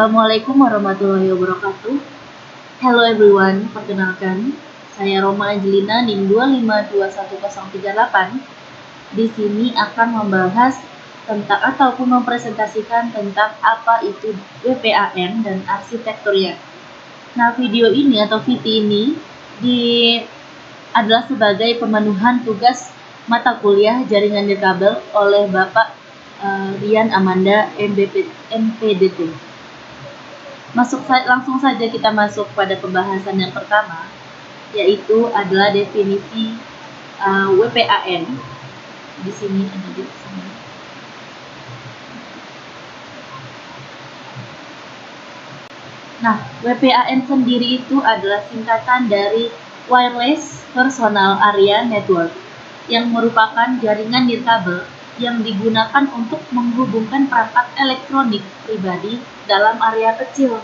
Assalamualaikum warahmatullahi wabarakatuh. Hello everyone, perkenalkan saya Roma Angelina NIM 2521038. Di sini akan membahas tentang ataupun mempresentasikan tentang apa itu WPAN dan arsitekturnya. Nah, video ini atau VT ini adalah sebagai pemenuhan tugas mata kuliah jaringan nirkabel oleh Bapak Rian Amanda MPDT. Langsung saja kita masuk pada pembahasan yang pertama, yaitu adalah definisi WPAN. Di sini ada di sini. Nah, WPAN sendiri itu adalah singkatan dari Wireless Personal Area Network, yang merupakan jaringan nirkabel yang digunakan untuk menghubungkan perangkat elektronik pribadi dalam area kecil.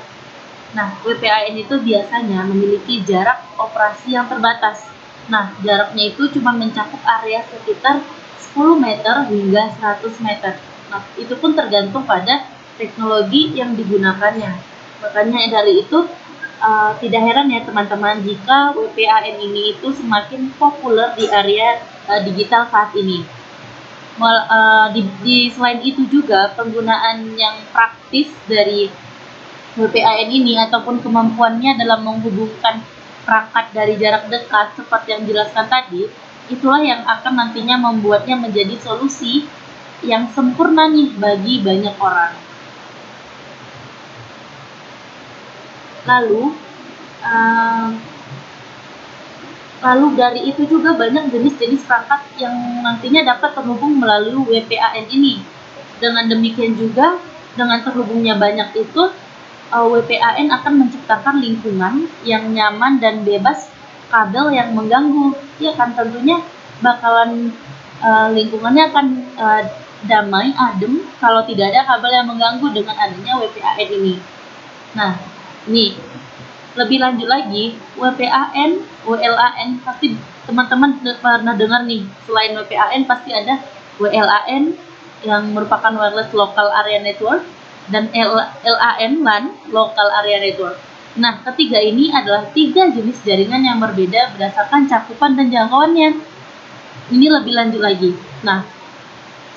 Nah, WPAN itu biasanya memiliki jarak operasi yang terbatas. Nah, jaraknya itu cuma mencakup area sekitar 10 meter hingga 100 meter. Nah, itu pun tergantung pada teknologi yang digunakannya. Makanya dari itu tidak heran ya teman-teman jika WPAN ini itu semakin populer di area digital saat ini. Selain itu juga penggunaan yang praktis dari WPAN ini ataupun kemampuannya dalam menghubungkan perangkat dari jarak dekat seperti yang dijelaskan tadi, itulah yang akan nantinya membuatnya menjadi solusi yang sempurna nih bagi banyak orang. Lalu dari itu juga banyak jenis-jenis perangkat yang nantinya dapat terhubung melalui WPAN ini. Dengan demikian juga, dengan terhubungnya banyak itu, WPAN akan menciptakan lingkungan yang nyaman dan bebas kabel yang mengganggu. Ya kan, tentunya bakalan lingkungannya akan damai, adem kalau tidak ada kabel yang mengganggu dengan adanya WPAN ini. Nah, ini lebih lanjut lagi, WPAN, WLAN pasti teman-teman pernah dengar nih. Selain WPAN pasti ada WLAN yang merupakan Wireless Local Area Network dan LAN Local Area Network. Nah, ketiga ini adalah 3 jenis jaringan yang berbeda berdasarkan cakupan dan jangkauannya. Ini lebih lanjut lagi. Nah,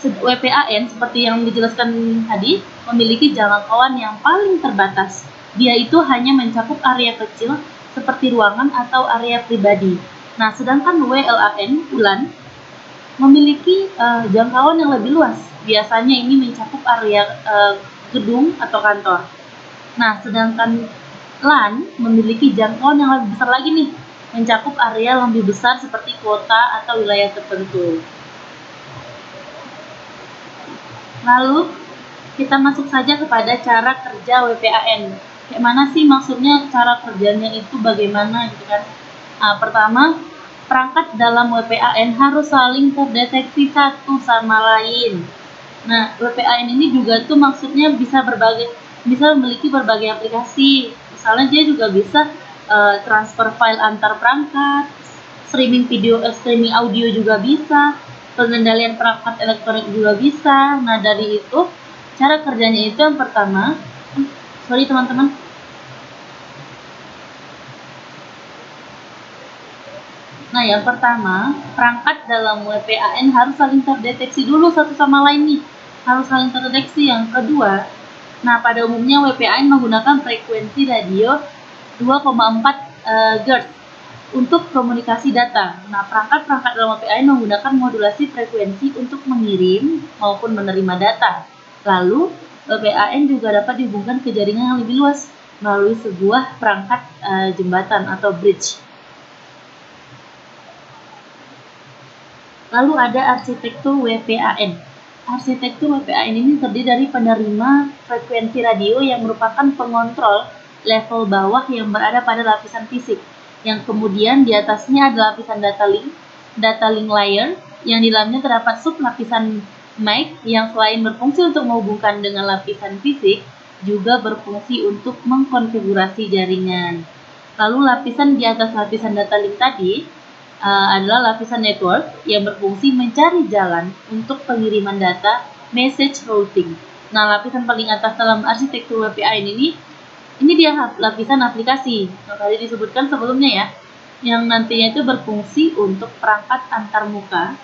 WPAN seperti yang dijelaskan tadi memiliki jangkauan yang paling terbatas. Dia itu hanya mencakup area kecil seperti ruangan atau area pribadi. Nah, sedangkan WLAN memiliki jangkauan yang lebih luas. Biasanya ini mencakup area gedung atau kantor. Nah, sedangkan LAN memiliki jangkauan yang lebih besar lagi nih, mencakup area yang lebih besar seperti kota atau wilayah tertentu. Lalu kita masuk saja kepada cara kerja WPAN. Kayak mana sih maksudnya cara kerjanya itu bagaimana gitu kan? Nah, pertama, perangkat dalam WPAN harus saling terdeteksi satu sama lain. Nah, WPAN ini juga tuh maksudnya bisa memiliki berbagai aplikasi. Misalnya dia juga bisa transfer file antar perangkat, streaming video, streaming audio juga bisa, pengendalian perangkat elektronik juga bisa. Nah, dari itu cara kerjanya itu yang pertama, teman-teman. Nah, yang pertama, perangkat dalam WPAN harus saling terdeteksi dulu satu sama lain nih. Harus saling terdeteksi. Yang kedua, nah pada umumnya WPAN menggunakan frekuensi radio 2,4 GHz untuk komunikasi data. Nah, perangkat-perangkat dalam WPAN menggunakan modulasi frekuensi untuk mengirim maupun menerima data. Lalu, WPAN juga dapat dihubungkan ke jaringan yang lebih luas melalui sebuah perangkat jembatan atau bridge. Lalu ada arsitektur WPAN. Arsitektur WPAN ini terdiri dari penerima frekuensi radio yang merupakan pengontrol level bawah yang berada pada lapisan fisik, yang kemudian di atasnya ada lapisan data link layer, yang di dalamnya terdapat sub lapisan MAC yang selain berfungsi untuk menghubungkan dengan lapisan fisik, juga berfungsi untuk mengkonfigurasi jaringan. Lalu lapisan di atas lapisan data link tadi adalah lapisan network yang berfungsi mencari jalan untuk pengiriman data message routing. Nah, lapisan paling atas dalam arsitektur WPAN ini dia lapisan aplikasi. Nah, tadi disebutkan sebelumnya ya, yang nantinya itu berfungsi untuk perangkat antarmuka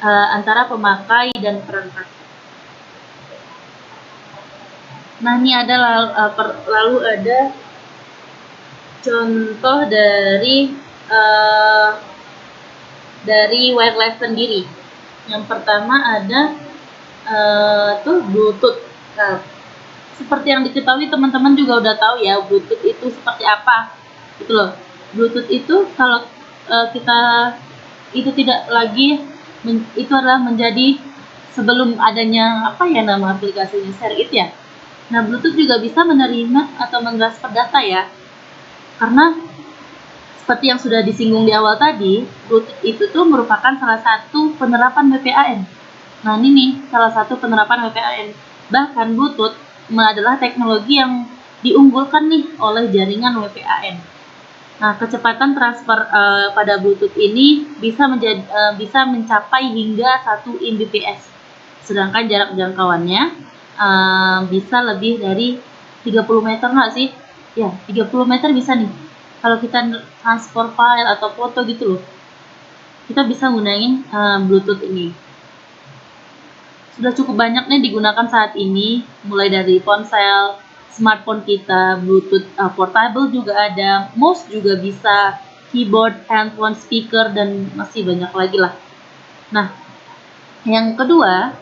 antara pemakai dan perangkat. Nah, ini ada lalu ada contoh dari wireless sendiri. Yang pertama ada Bluetooth. Nah, seperti yang diketahui teman-teman juga udah tahu ya, Bluetooth itu seperti apa, gitu loh. Bluetooth itu kalau kita itu tidak lagi itu adalah menjadi sebelum adanya nama aplikasinya Share It ya. Nah, Bluetooth juga bisa menerima atau mentransfer data ya, karena seperti yang sudah disinggung di awal tadi, Bluetooth itu tuh merupakan salah satu penerapan WPAN. Nah, ini nih salah satu penerapan WPAN. Bahkan Bluetooth adalah teknologi yang diunggulkan nih oleh jaringan WPAN. Nah, kecepatan transfer pada Bluetooth ini bisa mencapai hingga 1 Mbps. Sedangkan jarak jangkauannya bisa lebih dari 30 meter nggak sih? Ya, 30 meter bisa nih. Kalau kita transport file atau foto gitu loh, kita bisa gunain Bluetooth ini. Sudah cukup banyak nih digunakan saat ini, mulai dari ponsel, smartphone kita, Bluetooth portable juga ada, mouse juga bisa, keyboard, handphone, speaker, dan masih banyak lagi lah. Nah, yang kedua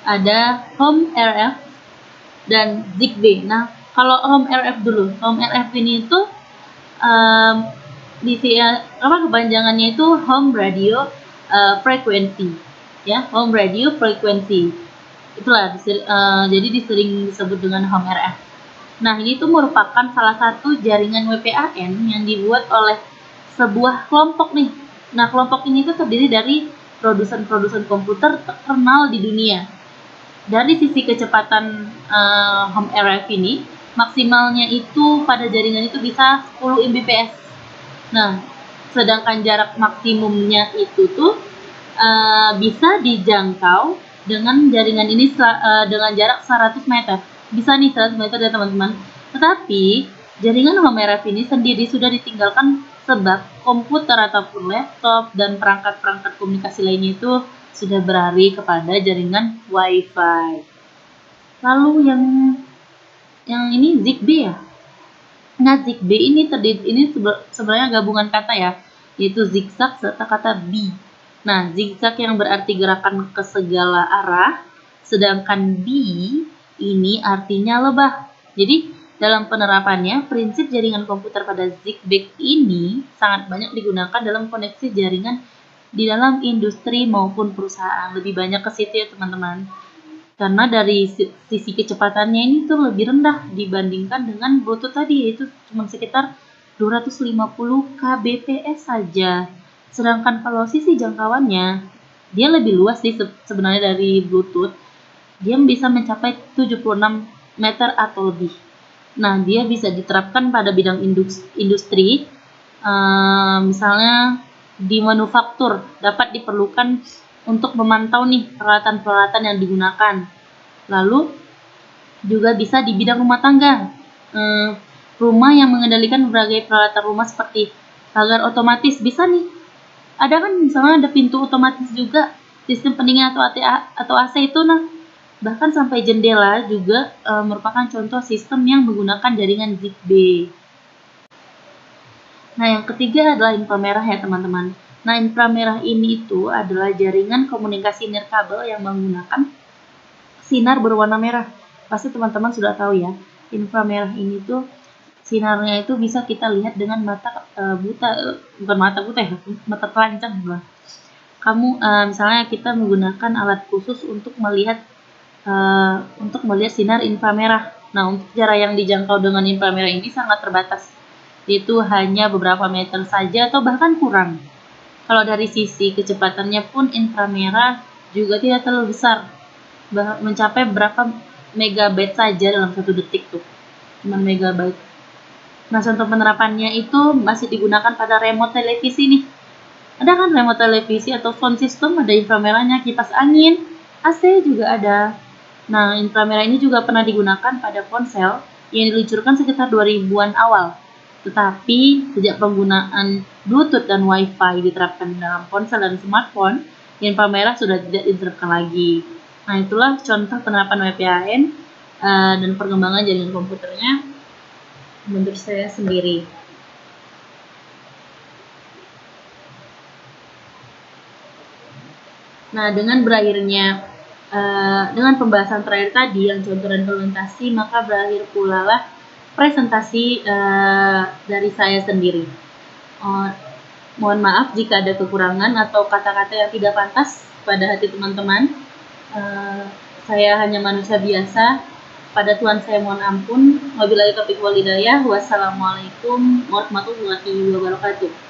ada Home RF dan Zigbee. Nah, kalau Home RF dulu, Home RF ini itu kepanjangannya itu Home Radio Frequency, ya, Home Radio Frequency. Itulah jadi sering disebut dengan Home RF. Nah, ini tuh merupakan salah satu jaringan WPAN yang dibuat oleh sebuah kelompok nih. Nah, kelompok ini tuh terdiri dari produsen-produsen komputer terkenal di dunia. Dari sisi kecepatan Home RF ini, maksimalnya itu pada jaringan itu bisa 10 Mbps. Nah, sedangkan jarak maksimumnya itu tuh bisa dijangkau dengan jaringan ini dengan jarak 100 meter. Bisa nih 100 meter ya teman-teman. Tetapi jaringan Home RF ini sendiri sudah ditinggalkan sebab komputer ataupun laptop dan perangkat-perangkat komunikasi lainnya itu sudah beralih kepada jaringan WiFi. Lalu yang ini Zigbee ya. Nah, Zigbee ini sebenarnya gabungan kata ya, yaitu zigzag serta kata bee. Nah, zigzag yang berarti gerakan ke segala arah, sedangkan bee ini artinya lebah. Jadi, dalam penerapannya, prinsip jaringan komputer pada Zigbee ini sangat banyak digunakan dalam koneksi jaringan di dalam industri maupun perusahaan. Lebih banyak ke situ ya teman-teman, karena dari sisi kecepatannya ini tuh lebih rendah dibandingkan dengan Bluetooth tadi, yaitu cuma sekitar 250 kbps saja. Sedangkan kalau sisi jangkauannya dia lebih luas sih sebenarnya dari Bluetooth. Dia bisa mencapai 76 meter atau lebih. Nah, dia bisa diterapkan pada bidang industri, misalnya di manufaktur, dapat diperlukan untuk memantau nih peralatan-peralatan yang digunakan. Lalu juga bisa di bidang rumah tangga, rumah yang mengendalikan berbagai peralatan rumah seperti pagar otomatis bisa nih. Ada kan misalnya ada pintu otomatis juga, sistem pendingin atau AC itu. Nah, bahkan sampai jendela juga merupakan contoh sistem yang menggunakan jaringan Zigbee. Nah, yang ketiga adalah inframerah ya teman-teman. Nah, inframerah ini itu adalah jaringan komunikasi nirkabel yang menggunakan sinar berwarna merah. Pasti teman-teman sudah tahu ya, inframerah ini tuh sinarnya itu bisa kita lihat dengan mata bukan mata buta ya, mata telanjang. Kamu misalnya kita menggunakan alat khusus untuk melihat sinar inframerah. Nah, untuk jarak yang dijangkau dengan inframerah ini sangat terbatas, yaitu hanya beberapa meter saja atau bahkan kurang. Kalau dari sisi kecepatannya pun inframerah juga tidak terlalu besar, mencapai berapa megabyte saja dalam 1 detik tuh, cuma megabyte. Nah, contoh penerapannya itu masih digunakan pada remote televisi nih. Ada kan remote televisi atau sound system, ada inframerahnya, kipas angin, AC juga ada. Nah, inframerah ini juga pernah digunakan pada ponsel yang diluncurkan sekitar 2000-an awal. Tetapi, sejak penggunaan Bluetooth dan Wi-Fi diterapkan dalam ponsel dan smartphone, inframerah sudah tidak diterapkan lagi. Nah, itulah contoh penerapan WPAN dan perkembangan jaringan komputernya menurut saya sendiri. Nah, dengan pembahasan terakhir tadi yang contoh dan implementasi, maka berakhir pula lah presentasi dari saya sendiri. Mohon maaf jika ada kekurangan atau kata-kata yang tidak pantas pada hati teman-teman. Saya hanya manusia biasa. Pada Tuhan saya mohon ampun. Wabillahi taufiq wal hidayah. Wassalamualaikum warahmatullahi wabarakatuh.